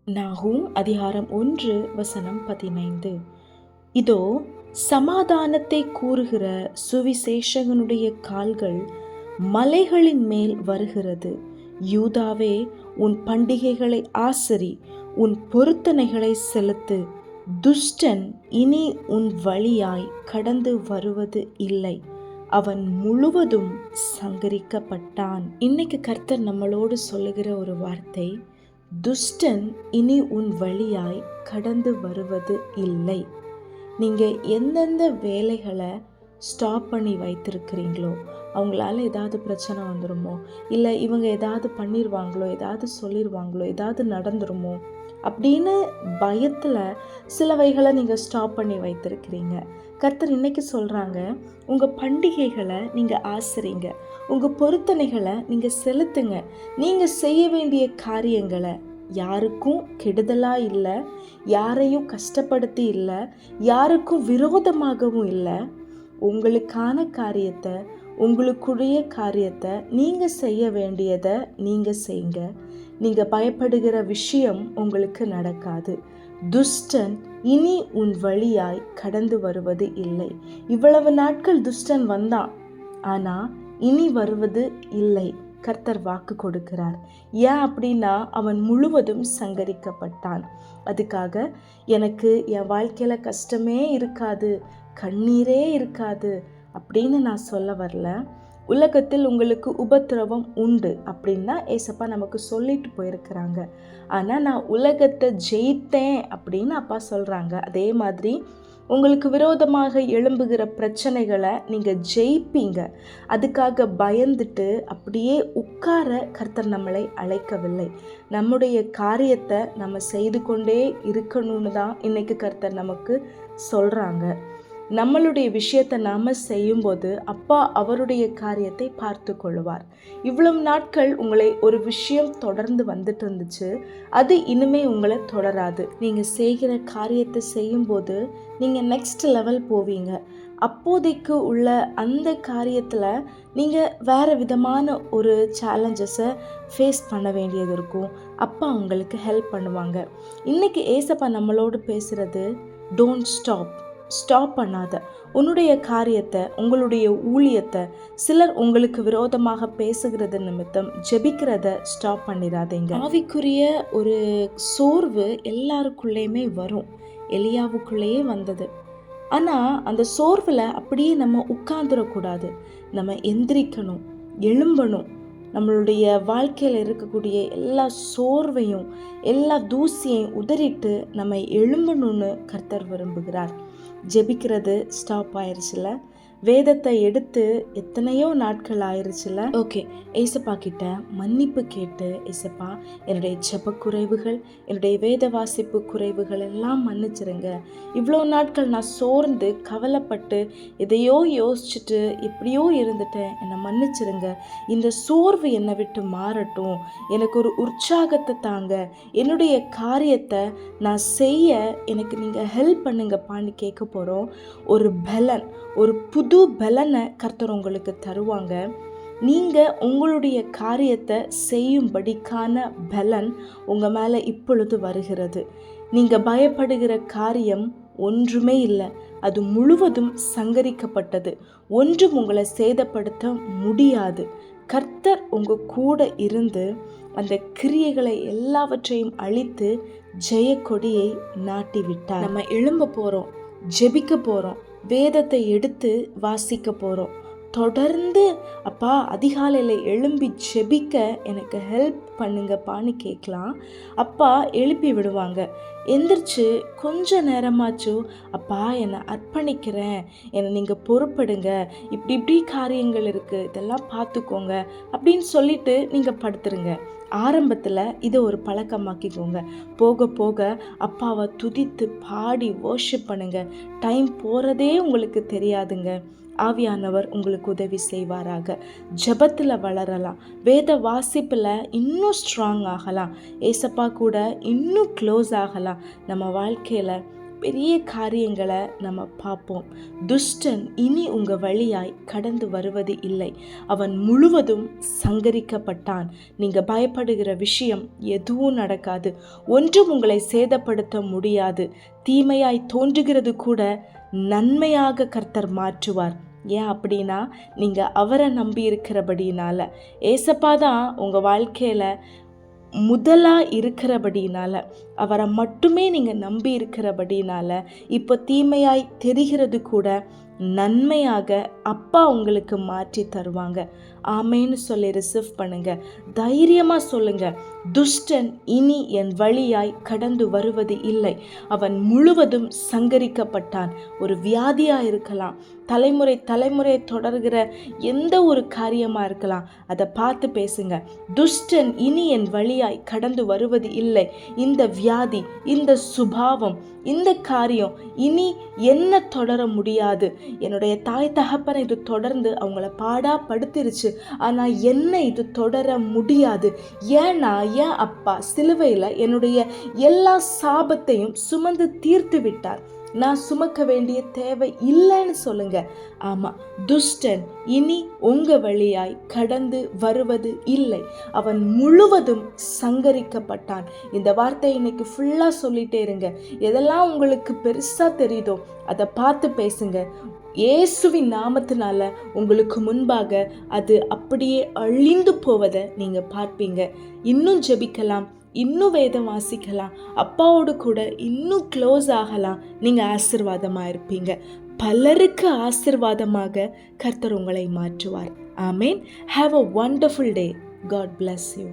நாகூம் அதிகாரம் 1 வசனம் 15. இதோ, சமாதானத்தை கூறுகிற சுவிசேஷகனுடைய கால்கள் மலைகளின் மேல் வருகிறது. யூதாவே, உன் பண்டிகைகளை ஆசரி, உன் பொருத்தனைகளை செலுத்து. துஷ்டன் இனி உன் வழியாய் கடந்து வருவது இல்லை, அவன் முழுவதும் சங்கரிக்கப்பட்டான். இன்னைக்கு கர்த்தர் நம்மளோடு சொல்லுகிற ஒரு வார்த்தை, துஷ்டன் இனி உன் வழியாய் கடந்து வருவது இல்லை. நீங்கள் எந்தெந்த வேலைகளை ஸ்டாப் பண்ணி வைத்திருக்கிறீங்களோ, அவங்களால ஏதாவது பிரச்சனை வந்துடுமோ, இல்லை இவங்க ஏதாவது பண்ணிடுவாங்களோ, ஏதாவது சொல்லிடுவாங்களோ, ஏதாவது நடந்துருமோ அப்படின்னு பயத்தில் சிலவைகளை நீங்கள் ஸ்டாப் பண்ணி வைத்திருக்கிறீங்க. கர்த்தர் இன்னைக்கு சொல்கிறாங்க, உங்கள் பண்டிகைகளை நீங்கள் ஆசரிங்க, உங்கள் பொருத்தனைகளை நீங்கள் செலுத்துங்க. நீங்கள் செய்ய வேண்டிய காரியங்களை யாருக்கும் கெடுதலாக இல்லை, யாரையும் கஷ்டப்படுத்தி இல்லை, யாருக்கும் விரோதமாகவும் இல்லை. உங்களுக்கான காரியத்தை, உங்களுக்குரிய காரியத்தை நீங்கள் செய்ய வேண்டியதை நீங்கள் செய்யுங்க. நீங்கள் பயப்படுகிற விஷயம் உங்களுக்கு நடக்காது. துஷ்டன் இனி உன் வழியாய் கடந்து வருவது இல்லை. இவ்வளவு நாட்கள் துஷ்டன் வந்தான், ஆனால் இனி வருவது இல்லை. கர்த்தர் வாக்கு கொடுக்கிறார். ஏன் அப்படின்னா, அவன் முழுவதும் சங்கரிக்கப்பட்டான். அதுக்காக எனக்கு என் வாழ்க்கையில் கஷ்டமே இருக்காது, கண்ணீரே இருக்காது அப்படின்னு நான் சொல்ல வரல. உலகத்தில் உங்களுக்கு உபத்திரவம் உண்டு அப்படின்னா ஏசப்பா நமக்கு சொல்லிட்டு போயிருக்கிறாங்க. ஆனால் நான் உலகத்தை ஜெயித்தேன் அப்படின்னு அப்பா சொல்கிறாங்க. அதே மாதிரி உங்களுக்கு விரோதமாக எழும்புகிற பிரச்சனைகளை நீங்கள் ஜெயிப்பீங்க. அதுக்காக பயந்துட்டு அப்படியே உட்கார கர்த்தர் நம்மளை அழைக்கவில்லை. நம்முடைய காரியத்தை நம்ம செய்து கொண்டே இருக்கணும்னு தான் இன்னைக்கு கர்த்தர் நமக்கு சொல்கிறாங்க. நம்மளுடைய விஷயத்தை நாம் செய்யும்போது அப்பா அவருடைய காரியத்தை பார்த்து கொள்வார். இவ்வளவு நாட்கள் உங்களை ஒரு விஷயம் தொடர்ந்து வந்துட்டு இருந்துச்சு, அது இனிமே உங்களை தொடராது. நீங்கள் செய்கிற காரியத்தை செய்யும்போது நீங்கள் நெக்ஸ்ட் லெவல் போவீங்க. அப்போதைக்கு உள்ள அந்த காரியத்தில் நீங்கள் வேறு விதமான ஒரு சேலஞ்சஸை ஃபேஸ் பண்ண வேண்டியது இருக்கும். அப்பா உங்களுக்கு ஹெல்ப் பண்ணுவாங்க. இன்றைக்கி ஏசப்பா நம்மளோடு பேசுகிறது, டோன்ட் ஸ்டாப் பண்ணாத. உன்னுடைய காரியத்தை, உங்களுடைய ஊழியத்தை சிலர் உங்களுக்கு விரோதமாக பேசுகிறது நிமித்தம் ஜெபிக்கிறத ஸ்டாப் பண்ணிடாதீங்க. ஆவிக்குரிய ஒரு சோர்வு எல்லாருக்குள்ளேயுமே வரும். எலியாவுக்குள்ளேயே வந்தது. ஆனால் அந்த சோர்வில் அப்படியே நம்ம உட்கார்ந்துடக்கூடாது. நம்ம எந்திரிக்கணும், எழும்பணும். நம்மளுடைய வாழ்க்கையில் இருக்கக்கூடிய எல்லா சோர்வையும், எல்லா தூசியையும் உதறிட்டு நம்ம எழும்பணும்னு கர்த்தர் விரும்புகிறார். ஜெபிக்கிறது ஸ்டாப் ஆயிடுச்சுல, வேதத்தை எடுத்து எத்தனையோ நாட்கள் ஆயிடுச்சுல. ஓகே, ஏசப்பா கிட்ட மன்னிப்பு கேட்டு, ஏசப்பா என்னுடைய ஜெப குறைவுகள், என்னுடைய வேத வாசிப்பு குறைவுகள் எல்லாம் மன்னிச்சிருங்க. இவ்வளோ நாட்கள் நான் சோர்ந்து கவலைப்பட்டு எதையோ யோசிச்சுட்டு எப்படியோ இருந்துட்டேன், என்னை மன்னிச்சிருங்க. இந்த சோர்வு என்னை விட்டு மாறட்டும், எனக்கு ஒரு உற்சாகத்தை தாங்க, என்னுடைய காரியத்தை நான் செய்ய எனக்கு நீங்கள் ஹெல்ப் பண்ணுங்கப்பான்னு கேட்க போகிறோம். ஒரு பலன், ஒரு புது பலனை கர்த்தர் உங்களுக்கு தருவாங்க. நீங்கள் உங்களுடைய காரியத்தை செய்யும்படிக்கான பலன் உங்கள் மேலே இப்பொழுது வருகிறது. நீங்கள் பயப்படுகிற காரியம் ஒன்றுமே இல்லை, அது முழுவதும் சங்கரிக்கப்பட்டது. ஒன்றும் உங்களை சேதப்படுத்த முடியாது. கர்த்தர் உங்கள் கூட இருந்து அந்த கிரியைகளை எல்லாவற்றையும் அழித்து ஜெயக்கொடியை நாட்டி விட்டார். நம்ம எழும்ப போகிறோம், ஜெபிக்க போகிறோம், வேதத்தை எடுத்து வாசிக்க போகிறோம். தொடர்ந்து அப்பா அதிகாலையில் எழும்பி ஜெபிக்க எனக்கு ஹெல்ப் பண்ணுங்கப்பான்னு கேட்கலாம். அப்பா எழுப்பி விடுவாங்க. எந்திரிச்சு கொஞ்ச நேரமாச்சும், அப்பா என்னை அர்ப்பணிக்கிறேன், என்னை நீங்கள் பொறுப்படுங்க, இப்படி காரியங்கள் இருக்குது, இதெல்லாம் பார்த்துக்கோங்க அப்படின்னு சொல்லிட்டு நீங்கள் படுத்துருங்க. ஆரம்பத்தில் இதை ஒரு பழக்கமாக்கிக்கோங்க. போக போக அப்பாவை துதித்து பாடி வர்ஷிப் பண்ணுங்க. டைம் போகிறதே உங்களுக்கு தெரியாதுங்க. ஆவியானவர் உங்களுக்கு உதவி செய்வாராக. ஜெபத்தில் வளரலாம், வேத வாசிப்பில் இன்னும் ஸ்ட்ராங் ஆகலாம், ஏசப்பா கூட இன்னும் க்ளோஸ் ஆகலாம். நம்ம வாழ்க்கையில் பெரிய காரியங்களை நம்ம பார்ப்போம். துஷ்டன் இனி உங்கள் வழியாய் கடந்து வருவது இல்லை, அவன் முழுவதும் சங்கரிக்கப்பட்டான். நீங்கள் பயப்படுகிற விஷயம் எதுவும் நடக்காது, ஒன்றும் உங்களை சேதப்படுத்த முடியாது. தீமையாய் தோன்றுகிறது கூட நன்மையாக கர்த்தர் மாற்றுவார். ஏன் அப்படின்னா, நீங்கள் அவரை நம்பி இருக்கிறபடினால. ஏசப்பா தான் உங்கள் வாழ்க்கையில் முதலாக இருக்கிறபடினால, அவரை மட்டுமே நீங்கள் நம்பி இருக்கிறபடினால, இப்போ தீமையாய் தெரிகிறது கூட நன்மையாக அப்பா உங்களுக்கு மாற்றி தருவாங்க. ஆமேன்னு சொல்லி ரிசீவ் பண்ணுங்க. தைரியமாக சொல்லுங்க, துஷ்டன் இனி என் வழியாய் கடந்து வருவது இல்லை, அவன் முழுவதும் சங்கரிக்கப்பட்டான். ஒரு வியாதியாக இருக்கலாம், தலைமுறை தொடர்கிற எந்த ஒரு காரியமாக இருக்கலாம், அதை பார்த்து பேசுங்க. துஷ்டன் இனி என் வழியாய் கடந்து வருவது இல்லை. இந்த வியாதி, இந்த சுபாவம், இந்த காரியம் இனி என்ன தொடர முடியாது. என்னுடைய தாய் தகப்பனை இது தொடர்ந்து அவங்கள பாடா படுத்திருச்சு, ஆனால் என்ன இது தொடர முடியாது. ஏன்னா என் அப்பா சிலுவையில் என்னுடைய எல்லா சாபத்தையும் சுமந்து தீர்த்து விட்டார், நான் சுமக்க வேண்டிய தேவை இல்லைன்னு சொல்லுங்க. ஆமாம், துஷ்டன் இனி உங்க வழியாய் கடந்து வருவது இல்லை, அவன் முழுவதும் சங்கரிக்கப்பட்டான். இந்த வார்த்தையை இன்னைக்கு ஃபுல்லாக சொல்லிட்டே இருங்க. எதெல்லாம் உங்களுக்கு பெருசாக தெரியுதோ அதை பார்த்து பேசுங்க. இயேசுவின் நாமத்தினால உங்களுக்கு முன்பாக அது அப்படியே அழிந்து போவதை நீங்கள் பார்ப்பீங்க. இன்னும் ஜெபிக்கலாம், இன்னும் வேதம் வாசிக்கலாம், அப்பாவோடு கூட இன்னும் க்ளோஸ் ஆகலாம். நீங்கள் ஆசீர்வாதமாக இருப்பீங்க. பலருக்கு ஆசீர்வாதமாக கர்த்தர் உங்களை மாற்றுவார். Amen. Have a wonderful day. God bless you.